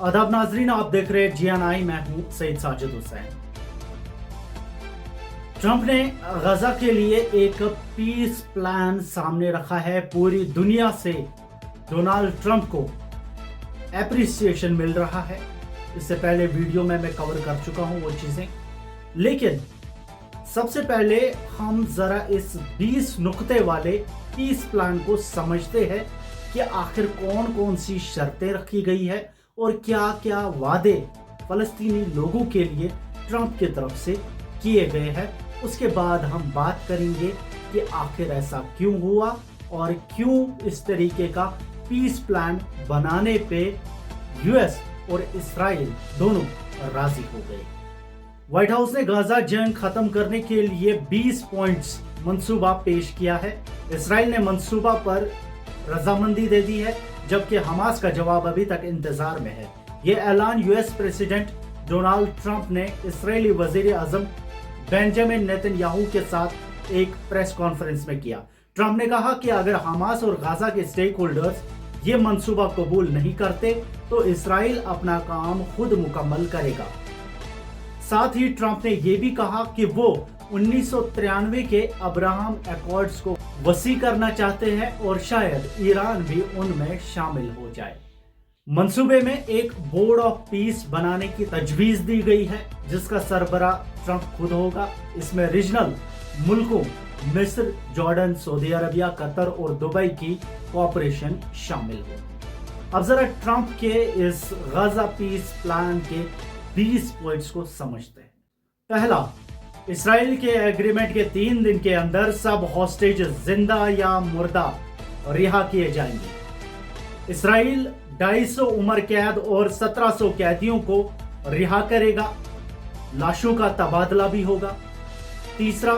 आदाब नाजरीन, आप देख रहे हैं GNI। मैं हूं सईद साजिद हुसैन। ट्रंप ने गजा के लिए एक पीस प्लान सामने रखा है। पूरी दुनिया से डोनाल्ड ट्रंप को एप्रिसिएशन मिल रहा है। इससे पहले वीडियो में मैं कवर कर चुका हूं वो चीजें, लेकिन सबसे पहले हम जरा इस 20 नुक्ते वाले पीस प्लान को समझते हैं कि आखिर कौन कौन सी शर्तें रखी गई है और क्या क्या वादे फलस्तीनी लोगों के लिए ट्रंप की तरफ से किए गए हैं। उसके बाद हम बात करेंगे कि आखिर ऐसा क्यों हुआ और क्यों इस तरीके का पीस प्लान बनाने पे यूएस और इस्राइल दोनों राजी हो गए। व्हाइट हाउस ने गाजा जंग खत्म करने के लिए 20 पॉइंट्स मंसूबा पेश किया है। इस्राइल ने मंसूबा पर रजामंदी दे दी है, जबकि हमास का जवाब अभी तक इंतजार में है। ये ऐलान यूएस प्रेसिडेंट डोनाल्ड ट्रंप ने इस्राएली वजीर आजम बेंजामिन नेतन्याहू के साथ एक प्रेस कॉन्फ्रेंस में किया। ट्रंप ने कहा कि अगर हमास और गाजा के स्टेक होल्डर्स ये मंसूबा कबूल नहीं करते तो इस्राइल अपना काम खुद मुकम्मल करेगा। साथ ही ट्रंप ने यह भी कहा कि वो 1993 के अब्राहम एकॉर्ड्स को वसी करना चाहते हैं और शायद ईरान भी उनमें शामिल हो जाए। मंसूबे में एक बोर्ड ऑफ पीस बनाने की तजवीज दी गई है, जिसका सरबरा ट्रंप खुद होगा। इसमें रीजनल मुल्कों मिस्र, जॉर्डन, सऊदी अरबिया, कतर और दुबई की कोऑपरेशन शामिल होगी। अब जरा ट्रंप के इस गाजा पीस प्लान के 20 पॉइंट्स को समझते हैं। पहला, इस्राइल के एग्रीमेंट के 3 दिन के अंदर सब हॉस्टेज जिंदा या मुर्दा रिहा किए जाएंगे। इस्राइल 250 उम्र कैद और 1700 कैदियों को रिहा करेगा। लाशों का तबादला भी होगा। तीसरा,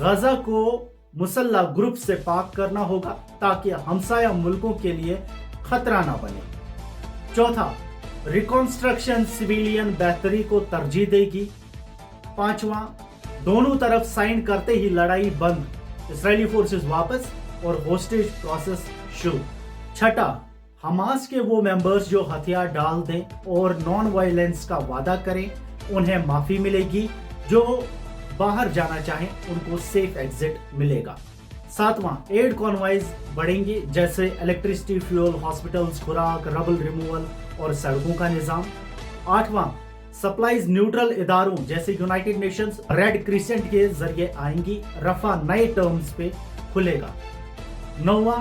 गजा को मुसल्ला ग्रुप से पाक करना होगा ताकि हमसाया मुल्कों के लिए खतरा ना बने। चौथा, रिकॉन्स्ट्रक्शन सिविलियन बेहतरी को तरजीह देगी। पांचवा, दोनों तरफ साइन करते ही लड़ाई बंद, इस्राएली फोर्सेस वापस और होस्टेज प्रोसेस शुरू। छठा, हमास के वो मेंबर्स जो हथियार डाल दें और नॉन वायलेंस का वादा करें उन्हें माफी मिलेगी। जो बाहर जाना चाहें उनको सेफ एग्जिट मिलेगा। सातवां, एड कॉन्वॉयज बढ़ेंगे, जैसे इलेक्ट्रिसिटी, फ्यूल, हॉस्पिटल्स, खुराक, रबल रिमूवल और सड़कों का निजाम। आठवां, सप्लाईज न्यूट्रल इदारों जैसे यूनाइटेड नेशंस, रेड क्रिसेंट के जरिए आएंगी। रफा नए टर्म्स पे खुलेगा। नौवां,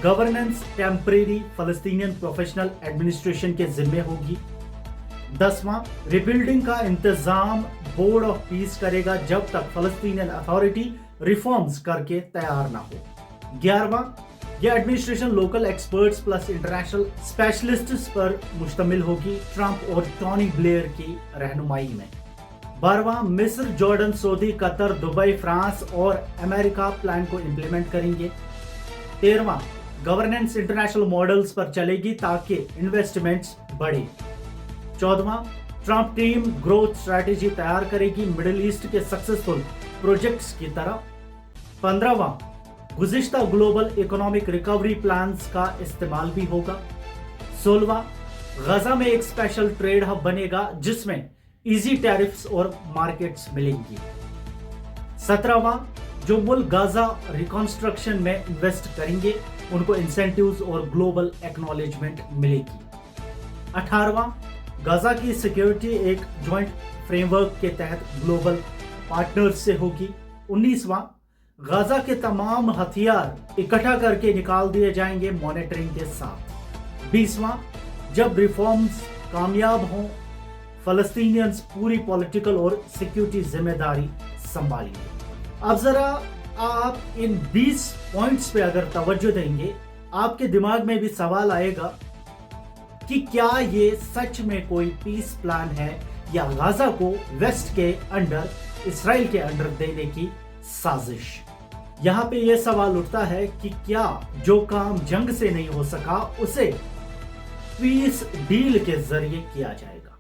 गवर्नेंस टेम्परेरी फलस्तीनियन प्रोफेशनल एडमिनिस्ट्रेशन के जिम्मे होगी। 10वां, रिबिल्डिंग का इंतजाम बोर्ड ऑफ पीस करेगा जब तक फलस्तीनियन अथॉरिटी रिफॉर्म्स करके तैयार ना हो। 11वां, यह administration local experts plus international specialists पर मुश्तमिल होगी, ट्रंप और टोनी ब्लेयर की रहनुमाई में। 12वां, मिस्र, Jordan, Saudi, Qatar, Dubai, France और अमेरिका प्लान को इंप्लीमेंट करेंगे। 13वां, गवर्नेंस इंटरनेशनल मॉडल्स पर चलेगी ताकि इन्वेस्टमेंट्स बढ़े। 14वां, ट्रंप टीम ग्रोथ स्ट्रेटेजी तैयार करेगी मिडिल ईस्ट के सक्सेसफुल प्रोजेक्ट्स की तरह। 15वां, गुज़िश्ता ग्लोबल इकोनॉमिक रिकवरी प्लान्स का इस्तेमाल भी होगा। 16वां, गजा में एक स्पेशल ट्रेड हब बनेगा जिसमें इजी टैरिफ्स और मार्केट्स मिलेंगी। 17वां, जो मुल्क गाजा रिकंस्ट्रक्शन में इन्वेस्ट करेंगे उनको इंसेंटिव्स और ग्लोबल एक्नॉलेजमेंट मिलेगी। 18वां, गाजा की सिक्योरिटी एक ज्वाइंट फ्रेमवर्क के तहत ग्लोबल पार्टनर्स से होगी। 19वां, गाजा के तमाम हथियार इकट्ठा करके निकाल दिए जाएंगे मॉनिटरिंग के साथ। 20वां, जब रिफॉर्म्स कामयाब हों फलस्तीनियंस पूरी पॉलिटिकल और सिक्योरिटी जिम्मेदारी संभालेंगे। अब जरा आप इन 20 पॉइंट्स पे अगर तवज्जो देंगे, आपके दिमाग में भी सवाल आएगा कि क्या ये सच में कोई पीस प्लान है या गाजा को वेस्ट के अंडर, इस्राइल के अंडर देने की साजिश। यहाँ पे ये सवाल उठता है कि क्या जो काम जंग से नहीं हो सका उसे पीस डील के जरिए किया जाएगा।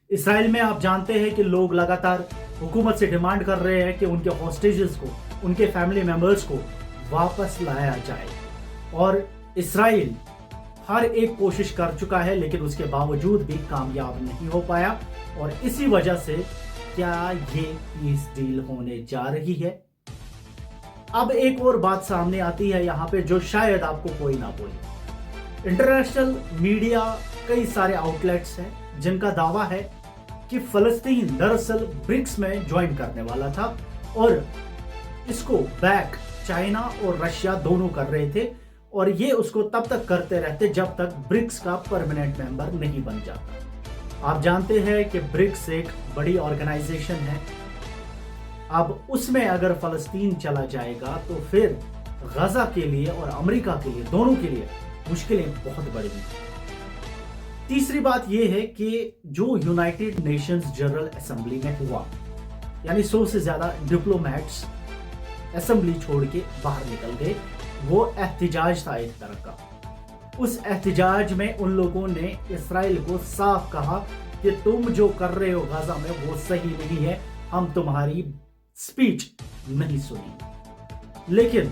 इस्राइल में आप जानते हैं कि लोग लगातार हुकूमत से डिमांड कर रहे हैं कि उनके हॉस्टेजेस को, उनके फैमिली मेंबर्स को वापस लाया जाए और इस्राइल हर एक कोशिश कर चुका है, लेकिन उसके बावजूद भी कामयाब नहीं हो पाया। और इसी वजह से क्या ये पीस डील होने जा रही है? अब एक और बात सामने आती है यहाँ पे, जो शायद आपको कोई ना बोले। इंटरनेशनल मीडिया, कई सारे आउटलेट्स हैं जिनका दावा है कि फलस्तीन दरअसल ब्रिक्स में ज्वाइन करने वाला था, और इसको बैक चाइना और रशिया दोनों कर रहे थे, और ये उसको तब तक करते रहते जब तक ब्रिक्स का परमानेंट मेंबर नहीं बन जाता। आप जानते हैं कि ब्रिक्स एक बड़ी ऑर्गेनाइजेशन है। अब उसमें अगर फलस्तीन चला जाएगा तो फिर गजा के लिए और अमेरिका के लिए, दोनों के लिए मुश्किलें बहुत बढ़ेंगी। तीसरी बात यह है कि जो यूनाइटेड नेशंस जनरल असेंबली में हुआ, यानी 100 से ज्यादा डिप्लोमेट्स असेंबली छोड़ के बाहर निकल गए। वो एहतिजाज था एक तरह का। उस एहतिजाज में उन लोगों ने इस्राइल को साफ कहा कि तुम जो कर रहे हो गाजा में वो सही नहीं है, हम तुम्हारी स्पीच नहीं सुनी। लेकिन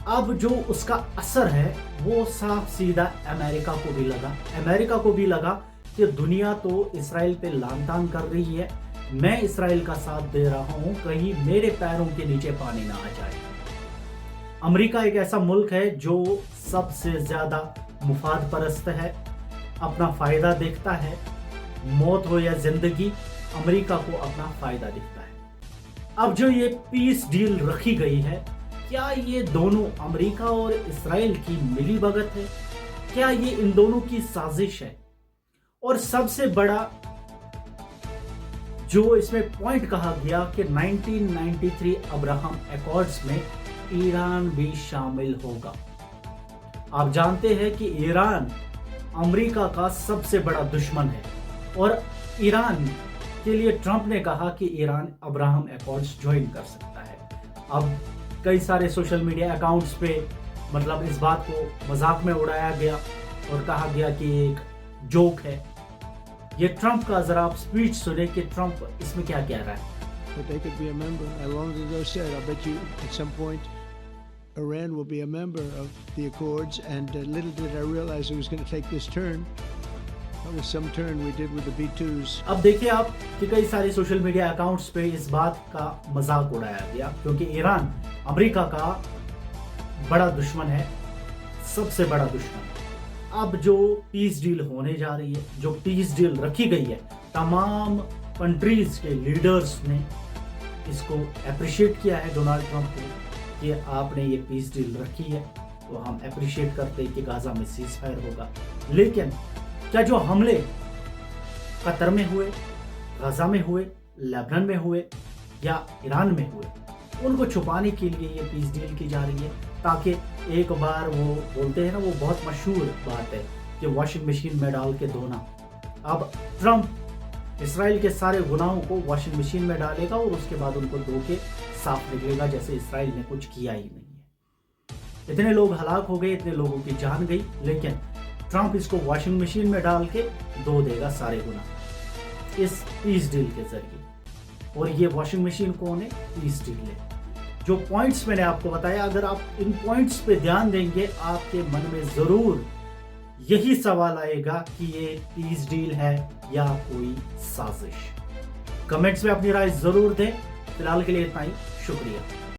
अब जो उसका असर है वो साफ सीधा अमेरिका को भी लगा। अमेरिका को भी लगा कि दुनिया तो इस्राइल पे लानतान कर रही है, मैं इस्राइल का साथ दे रहा हूं, कहीं मेरे पैरों के नीचे पानी ना आ जाए। अमेरिका एक ऐसा मुल्क है जो सबसे ज्यादा मुफाद परस्त है, अपना फायदा देखता है। मौत हो या जिंदगी, अमेरिका को अपना फायदा दिखता है। अब जो ये पीस डील रखी गई है, क्या ये दोनों अमेरिका और इस्राइल की मिलीभगत है? क्या ये इन दोनों की साजिश है? और सबसे बड़ा जो इसमें पॉइंट कहा गया कि 1993 अब्राहम एकॉर्ड्स में ईरान भी शामिल होगा। आप जानते हैं कि ईरान अमेरिका का सबसे बड़ा दुश्मन है, और ईरान के लिए ट्रंप ने कहा कि ईरान अब्राहम एकॉर्ड्स ज्वाइन कर सकता है। अब कई सारे सोशल मीडिया अकाउंट्स पे मतलब इस बात को मजाक में उड़ाया गया और कहा गया कि एक जोक है। ये ट्रंप का जरा आप स्पीच सुने कि ट्रंप इसमें क्या कह रहा है। But they could be a member. I long ago said, I bet you at some point Iran will be a member of the Accords, and little did I realize it was going to take this turn. That was some turn we did with the B2s. अब देखिए आप कि कई सारे social media accounts पे इस बात का मजाक उड़ाया गया, क्योंकि ईरान अमेरिका का बड़ा दुश्मन है, सबसे बड़ा दुश्मन। अब जो पीस डील होने जा रही है, जो पीस डील रखी गई है, तमाम कंट्रीज के लीडर्स ने इसको अप्रिशिएट किया है डोनाल्ड ट्रंप को कि आपने ये पीस डील रखी है, तो हम अप्रिशिएट करते हैं कि गाजा में सीज फायर होगा। लेकिन क्या जो हमले कतर में हुए, गाजा में हुए, लेबनान में हुए या ईरान में हुए, उनको छुपाने के लिए ये पीस डील की जा रही है, ताकि एक बार वो बोलते हैं ना, वो बहुत मशहूर बात है कि वॉशिंग मशीन में डाल के धोना। अब ट्रंप इसराइल के सारे गुनाहों को वॉशिंग मशीन में डालेगा और उसके बाद उनको धो के साफ निकलेगा, जैसे इसराइल ने कुछ किया ही नहीं है। इतने लोग हलाक हो गए, इतने लोगों की जान गई, लेकिन ट्रंप इसको वॉशिंग मशीन में डाल के धो देगा सारे गुनाह इस पीस डील के जरिए। और ये वॉशिंग मशीन कौन है? पीस डील है। जो पॉइंट्स मैंने आपको बताया, अगर आप इन पॉइंट्स पे ध्यान देंगे, आपके मन में जरूर यही सवाल आएगा कि ये पीस डील है या कोई साजिश। कमेंट्स में अपनी राय जरूर दें। फिलहाल के लिए इतना ही, शुक्रिया।